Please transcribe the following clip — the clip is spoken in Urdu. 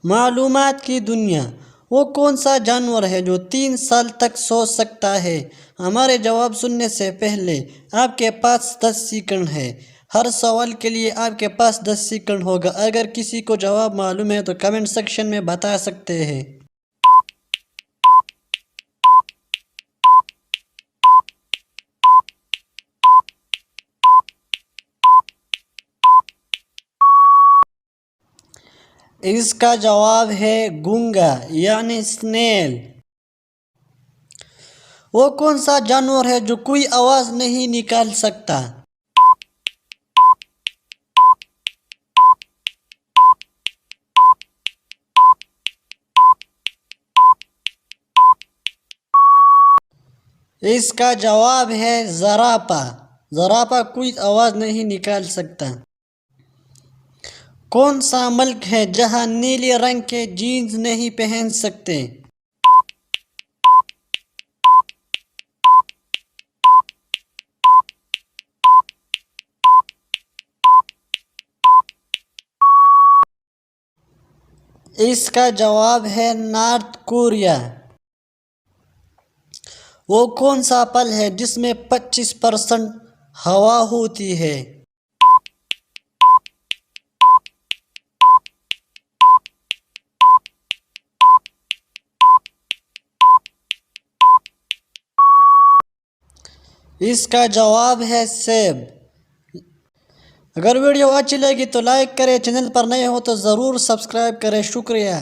معلومات کی دنیا۔ وہ کون سا جانور ہے جو 3 سال تک سو سکتا ہے؟ ہمارے جواب سننے سے پہلے آپ کے پاس 10 سیکنڈ ہے۔ ہر سوال کے لیے آپ کے پاس 10 سیکنڈ ہوگا۔ اگر کسی کو جواب معلوم ہے تو کمنٹ سیکشن میں بتا سکتے ہیں۔ اس کا جواب ہے گونگا یعنی سنیل۔ وہ کون سا جانور ہے جو کوئی آواز نہیں نکال سکتا؟ اس کا جواب ہے زرافہ۔ زرافہ کوئی آواز نہیں نکال سکتا۔ کون سا ملک ہے جہاں نیلے رنگ کے جینز نہیں پہن سکتے؟ اس کا جواب ہے نارتھ کوریا۔ وہ کون سا پھل ہے جس میں 25% ہوا ہوتی ہے؟ اس کا جواب ہے سیب۔ اگر ویڈیو اچھی لگی تو لائک کریں، چینل پر نئے ہو تو ضرور سبسکرائب کریں۔ شکریہ۔